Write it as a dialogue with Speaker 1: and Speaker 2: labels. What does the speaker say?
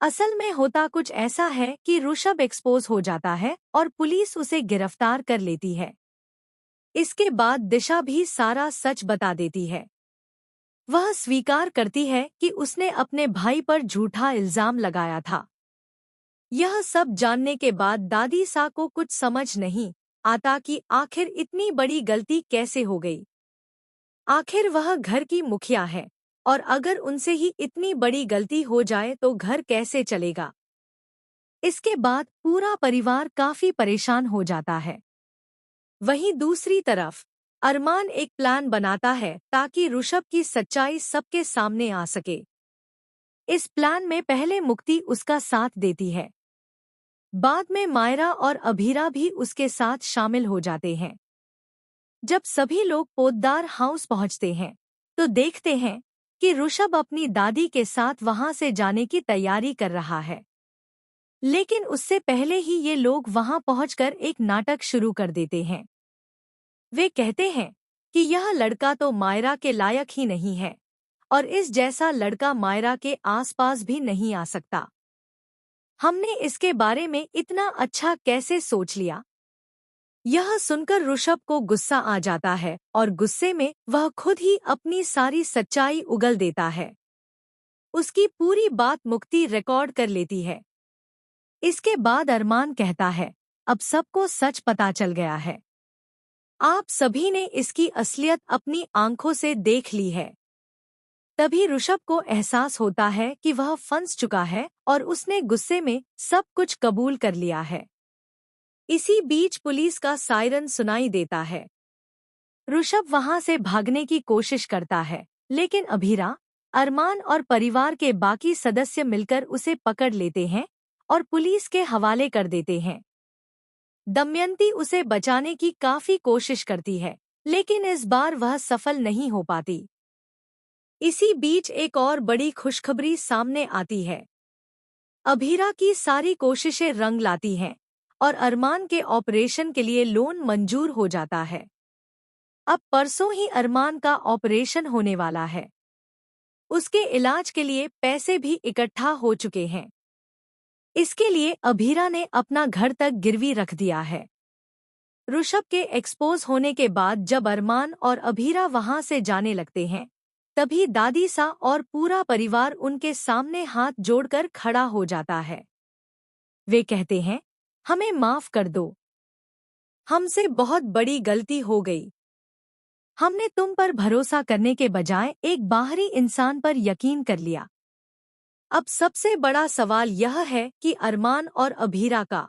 Speaker 1: असल में होता कुछ ऐसा है कि ऋषभ एक्सपोज हो जाता है और पुलिस उसे गिरफ्तार कर लेती है। इसके बाद दिशा भी सारा सच बता देती है। वह स्वीकार करती है कि उसने अपने भाई पर झूठा इल्जाम लगाया था। यह सब जानने के बाद दादी सा को कुछ समझ नहीं आता कि आखिर इतनी बड़ी गलती कैसे हो गई। आखिर वह घर की मुखिया है और अगर उनसे ही इतनी बड़ी गलती हो जाए तो घर कैसे चलेगा। इसके बाद पूरा परिवार काफी परेशान हो जाता है। वहीं दूसरी तरफ अरमान एक प्लान बनाता है ताकि ऋषभ की सच्चाई सबके सामने आ सके। इस प्लान में पहले मुक्ति उसका साथ देती है। बाद में मायरा और अभीरा भी उसके साथ शामिल हो जाते हैं। जब सभी लोग पोद्दार हाउस पहुंचते हैं तो देखते हैं कि ऋषभ अपनी दादी के साथ वहां से जाने की तैयारी कर रहा है। लेकिन उससे पहले ही ये लोग वहां पहुंचकर एक नाटक शुरू कर देते हैं। वे कहते हैं कि यह लड़का तो मायरा के लायक ही नहीं है और इस जैसा लड़का मायरा के आसपास भी नहीं आ सकता। हमने इसके बारे में इतना अच्छा कैसे सोच लिया। यह सुनकर ऋषभ को गुस्सा आ जाता है और गुस्से में वह खुद ही अपनी सारी सच्चाई उगल देता है। उसकी पूरी बात मुक्ति रिकॉर्ड कर लेती है। इसके बाद अरमान कहता है, अब सबको सच पता चल गया है। आप सभी ने इसकी असलियत अपनी आंखों से देख ली है। तभी ऋषभ को एहसास होता है कि वह फंस चुका है और उसने गुस्से में सब कुछ कबूल कर लिया है। इसी बीच पुलिस का सायरन सुनाई देता है। ऋषभ वहां से भागने की कोशिश करता है, लेकिन अभीरा, अरमान और परिवार के बाकी सदस्य मिलकर उसे पकड़ लेते हैं और पुलिस के हवाले कर देते हैं। दमयंती उसे बचाने की काफी कोशिश करती है, लेकिन इस बार वह सफल नहीं हो पाती। इसी बीच एक और बड़ी खुशखबरी सामने आती है। अभीरा की सारी कोशिशें रंग लाती हैं और अरमान के ऑपरेशन के लिए लोन मंजूर हो जाता है। अब परसों ही अरमान का ऑपरेशन होने वाला है। उसके इलाज के लिए पैसे भी इकट्ठा हो चुके हैं। इसके लिए अभीरा ने अपना घर तक गिरवी रख दिया है। ऋषभ के एक्सपोज होने के बाद जब अरमान और अभीरा वहां से जाने लगते हैं, तभी दादी सा और पूरा परिवार उनके सामने हाथ जोड़कर खड़ा हो जाता है। वे कहते हैं, हमें माफ कर दो। हमसे बहुत बड़ी गलती हो गई। हमने तुम पर भरोसा करने के बजाय एक बाहरी इंसान पर यकीन कर लिया। अब सबसे बड़ा सवाल यह है कि अरमान और अभीरा का